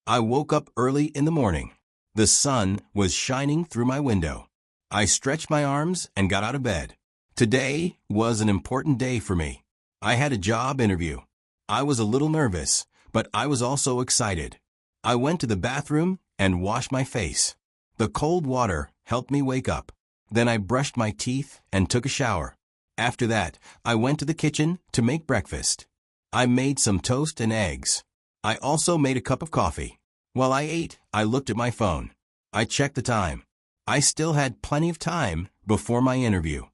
I woke up early in the morning. The sun was shining through my window. I stretched my arms and got out of bed. Today was an important day for me. I had a job interview. I was a little nervous, but I was also excited. I went to the bathroom and washed my face. The cold water helped me wake up. Then I brushed my teeth and took a shower. After that, I went to the kitchen to make breakfast. I made some toast and eggs. I also made a cup of coffee. While I ate, I looked at my phone. I checked the time. I still had plenty of time before my interview.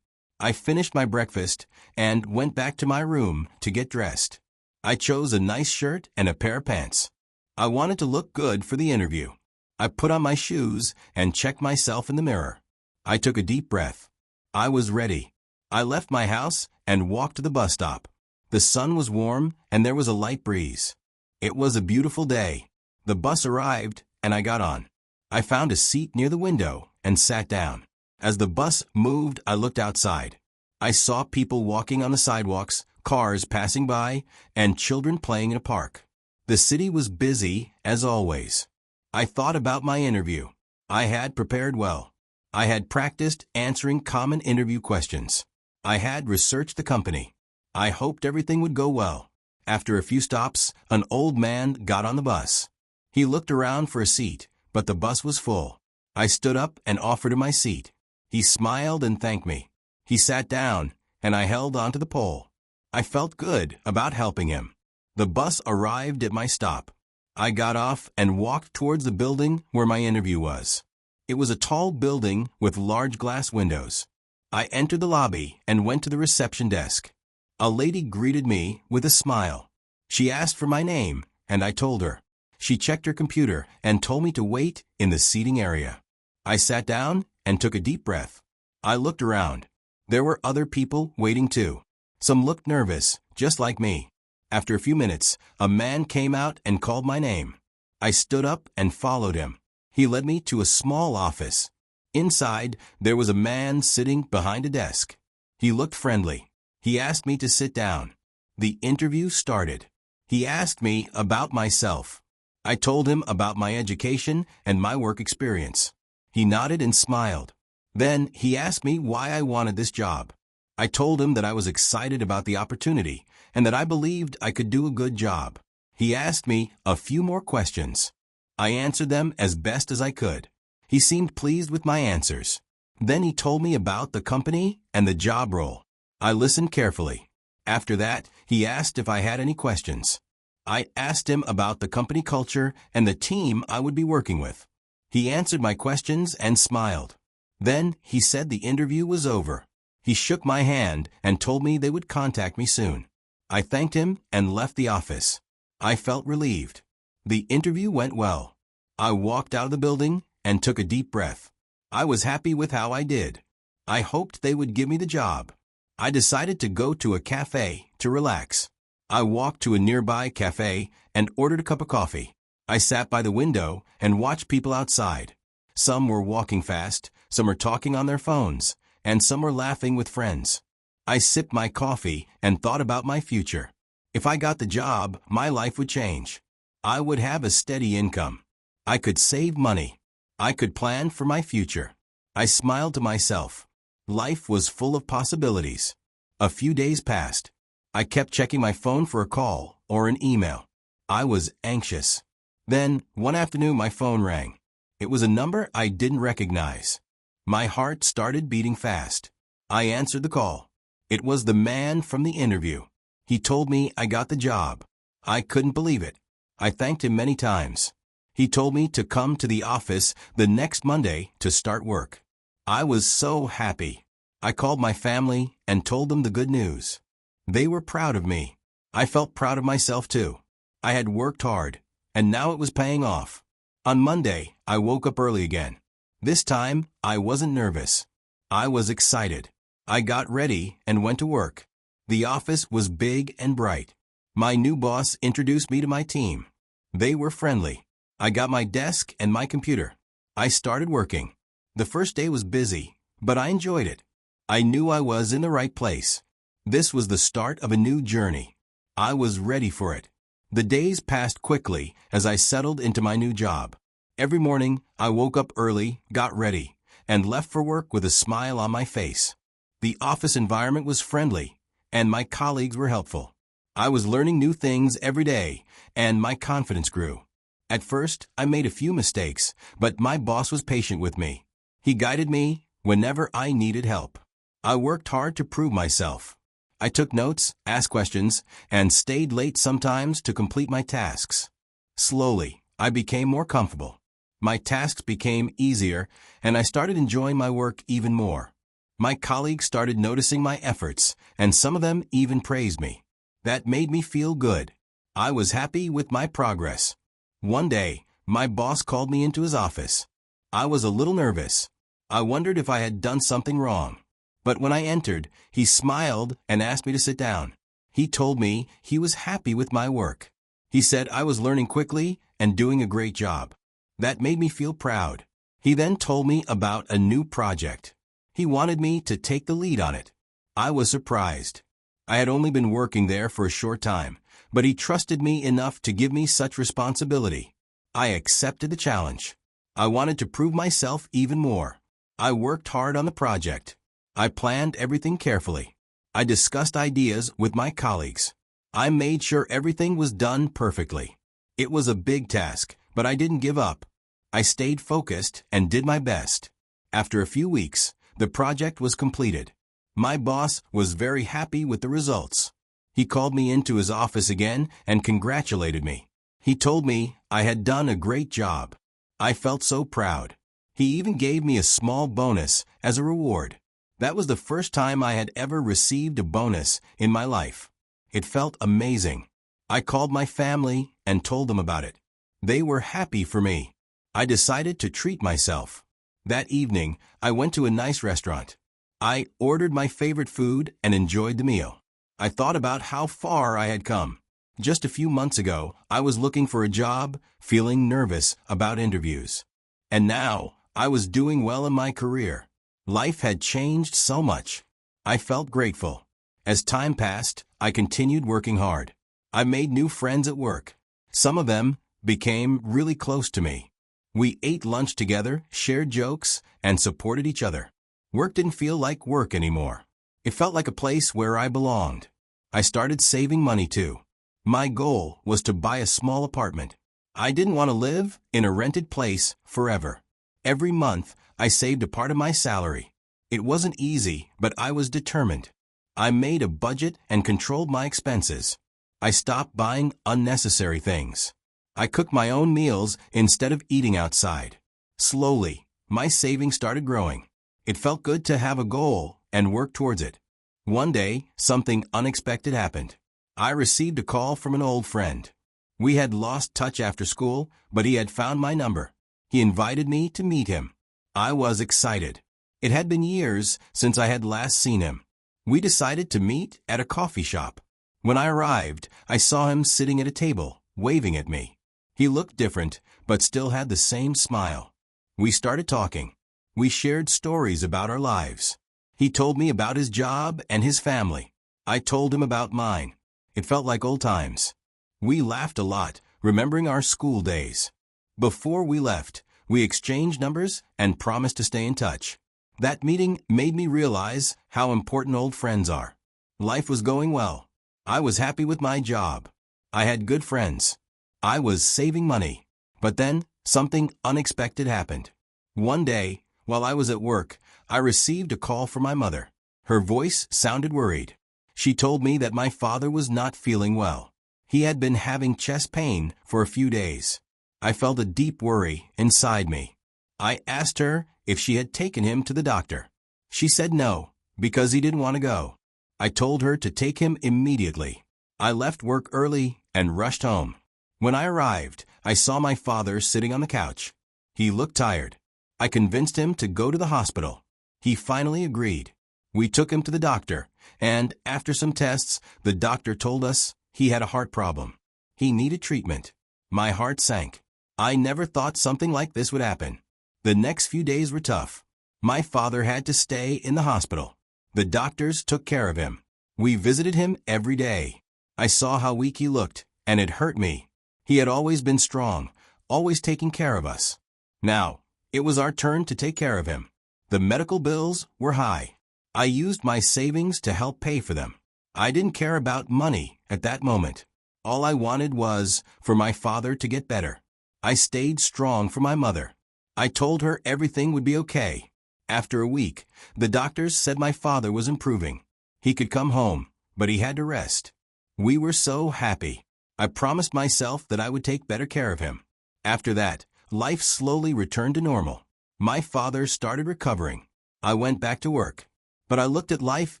I finished my breakfast and went back to my room to get dressed. I chose a nice shirt and a pair of pants. I wanted to look good for the interview. I put on my shoes and checked myself in the mirror. I took a deep breath. I was ready. I left my house and walked to the bus stop. The sun was warm and there was a light breeze. It was a beautiful day. The bus arrived and I got on. I found a seat near the window and sat down. As the bus moved, I looked outside. I saw people walking on the sidewalks, cars passing by, and children playing in a park. The city was busy, as always. I thought about my interview. I had prepared well. I had practiced answering common interview questions. I had researched the company. I hoped everything would go well. After a few stops, an old man got on the bus. He looked around for a seat, but the bus was full. I stood up and offered him my seat. He smiled and thanked me. He sat down, and I held onto the pole. I felt good about helping him. The bus arrived at my stop. I got off and walked towards the building where my interview was. It was a tall building with large glass windows. I entered the lobby and went to the reception desk. A lady greeted me with a smile. She asked for my name, and I told her. She checked her computer and told me to wait in the seating area. I sat down and took a deep breath. I looked around. There were other people waiting too. Some looked nervous, just like me. After a few minutes, a man came out and called my name. I stood up and followed him. He led me to a small office. Inside, there was a man sitting behind a desk. He looked friendly. He asked me to sit down. The interview started. He asked me about myself. I told him about my education and my work experience. He nodded and smiled. Then he asked me why I wanted this job. I told him that I was excited about the opportunity and that I believed I could do a good job. He asked me a few more questions. I answered them as best as I could. He seemed pleased with my answers. Then he told me about the company and the job role. I listened carefully. After that, he asked if I had any questions. I asked him about the company culture and the team I would be working with. He answered my questions and smiled. Then he said the interview was over. He shook my hand and told me they would contact me soon. I thanked him and left the office. I felt relieved. The interview went well. I walked out of the building and took a deep breath. I was happy with how I did. I hoped they would give me the job. I decided to go to a cafe to relax. I walked to a nearby cafe and ordered a cup of coffee. I sat by the window and watched people outside. Some were walking fast, some were talking on their phones, and some were laughing with friends. I sipped my coffee and thought about my future. If I got the job, my life would change. I would have a steady income. I could save money. I could plan for my future. I smiled to myself. Life was full of possibilities. A few days passed. I kept checking my phone for a call or an email. I was anxious. Then, one afternoon, my phone rang. It was a number I didn't recognize. My heart started beating fast. I answered the call. It was the man from the interview. He told me I got the job. I couldn't believe it. I thanked him many times. He told me to come to the office the next Monday to start work. I was so happy. I called my family and told them the good news. They were proud of me. I felt proud of myself too. I had worked hard, and now it was paying off. On Monday, I woke up early again. This time, I wasn't nervous. I was excited. I got ready and went to work. The office was big and bright. My new boss introduced me to my team. They were friendly. I got my desk and my computer. I started working. The first day was busy, but I enjoyed it. I knew I was in the right place. This was the start of a new journey. I was ready for it. The days passed quickly as I settled into my new job. Every morning, I woke up early, got ready, and left for work with a smile on my face. The office environment was friendly, and my colleagues were helpful. I was learning new things every day, and my confidence grew. At first, I made a few mistakes, but my boss was patient with me. He guided me whenever I needed help. I worked hard to prove myself. I took notes, asked questions, and stayed late sometimes to complete my tasks. Slowly, I became more comfortable. My tasks became easier, and I started enjoying my work even more. My colleagues started noticing my efforts, and some of them even praised me. That made me feel good. I was happy with my progress. One day, my boss called me into his office. I was a little nervous. I wondered if I had done something wrong. But when I entered, he smiled and asked me to sit down. He told me he was happy with my work. He said I was learning quickly and doing a great job. That made me feel proud. He then told me about a new project. He wanted me to take the lead on it. I was surprised. I had only been working there for a short time, but he trusted me enough to give me such responsibility. I accepted the challenge. I wanted to prove myself even more. I worked hard on the project. I planned everything carefully. I discussed ideas with my colleagues. I made sure everything was done perfectly. It was a big task, but I didn't give up. I stayed focused and did my best. After a few weeks, the project was completed. My boss was very happy with the results. He called me into his office again and congratulated me. He told me I had done a great job. I felt so proud. He even gave me a small bonus as a reward. That was the first time I had ever received a bonus in my life. It felt amazing. I called my family and told them about it. They were happy for me. I decided to treat myself. That evening, I went to a nice restaurant. I ordered my favorite food and enjoyed the meal. I thought about how far I had come. Just a few months ago, I was looking for a job, feeling nervous about interviews. And now, I was doing well in my career. Life had changed so much. I felt grateful. As time passed, I continued working hard. I made new friends at work. Some of them became really close to me. We ate lunch together, shared jokes, and supported each other. Work didn't feel like work anymore. It felt like a place where I belonged. I started saving money too. My goal was to buy a small apartment. I didn't want to live in a rented place forever. Every month, I saved a part of my salary. It wasn't easy, but I was determined. I made a budget and controlled my expenses. I stopped buying unnecessary things. I cooked my own meals instead of eating outside. Slowly, my savings started growing. It felt good to have a goal and work towards it. One day, something unexpected happened. I received a call from an old friend. We had lost touch after school, but he had found my number. He invited me to meet him. I was excited. It had been years since I had last seen him. We decided to meet at a coffee shop. When I arrived, I saw him sitting at a table, waving at me. He looked different, but still had the same smile. We started talking. We shared stories about our lives. He told me about his job and his family. I told him about mine. It felt like old times. We laughed a lot, remembering our school days. Before we left, we exchanged numbers and promised to stay in touch. That meeting made me realize how important old friends are. Life was going well. I was happy with my job. I had good friends. I was saving money. But then, something unexpected happened. One day, while I was at work, I received a call from my mother. Her voice sounded worried. She told me that my father was not feeling well. He had been having chest pain for a few days. I felt a deep worry inside me. I asked her if she had taken him to the doctor. She said no, because he didn't want to go. I told her to take him immediately. I left work early and rushed home. When I arrived, I saw my father sitting on the couch. He looked tired. I convinced him to go to the hospital. He finally agreed. We took him to the doctor, and after some tests, the doctor told us he had a heart problem. He needed treatment. My heart sank. I never thought something like this would happen. The next few days were tough. My father had to stay in the hospital. The doctors took care of him. We visited him every day. I saw how weak he looked, and it hurt me. He had always been strong, always taking care of us. Now, it was our turn to take care of him. The medical bills were high. I used my savings to help pay for them. I didn't care about money at that moment. All I wanted was for my father to get better. I stayed strong for my mother. I told her everything would be okay. After a week, the doctors said my father was improving. He could come home, but he had to rest. We were so happy. I promised myself that I would take better care of him. After that, life slowly returned to normal. My father started recovering. I went back to work. But I looked at life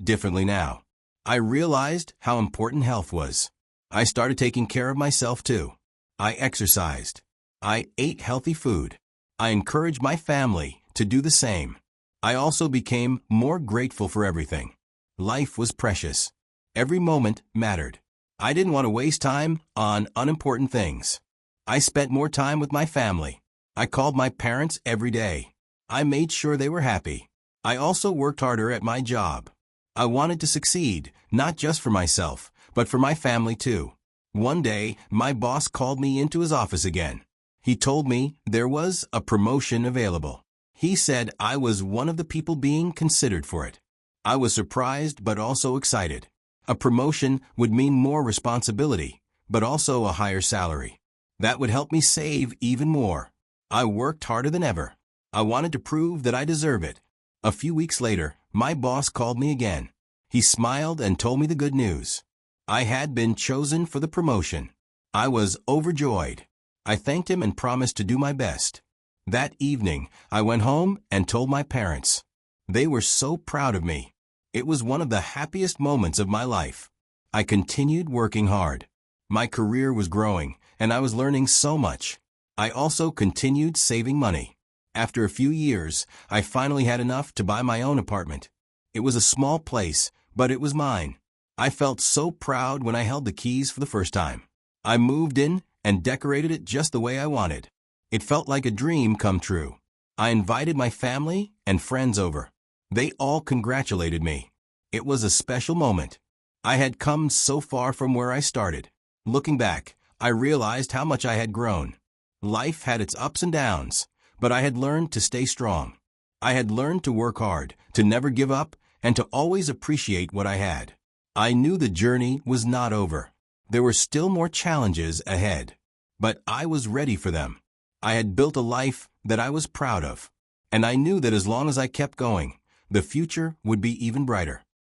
differently now. I realized how important health was. I started taking care of myself too. I exercised. I ate healthy food. I encouraged my family to do the same. I also became more grateful for everything. Life was precious. Every moment mattered. I didn't want to waste time on unimportant things. I spent more time with my family. I called my parents every day. I made sure they were happy. I also worked harder at my job. I wanted to succeed, not just for myself, but for my family too. One day, my boss called me into his office again. He told me there was a promotion available. He said I was one of the people being considered for it. I was surprised but also excited. A promotion would mean more responsibility, but also a higher salary. That would help me save even more. I worked harder than ever. I wanted to prove that I deserve it. A few weeks later, my boss called me again. He smiled and told me the good news. I had been chosen for the promotion. I was overjoyed. I thanked him and promised to do my best. That evening, I went home and told my parents. They were so proud of me. It was one of the happiest moments of my life. I continued working hard. My career was growing, and I was learning so much. I also continued saving money. After a few years, I finally had enough to buy my own apartment. It was a small place, but it was mine. I felt so proud when I held the keys for the first time. I moved in and decorated it just the way I wanted. It felt like a dream come true. I invited my family and friends over. They all congratulated me. It was a special moment. I had come so far from where I started. Looking back, I realized how much I had grown. Life had its ups and downs, but I had learned to stay strong. I had learned to work hard, to never give up, and to always appreciate what I had. I knew the journey was not over. There were still more challenges ahead, but I was ready for them. I had built a life that I was proud of, and I knew that as long as I kept going, the future would be even brighter.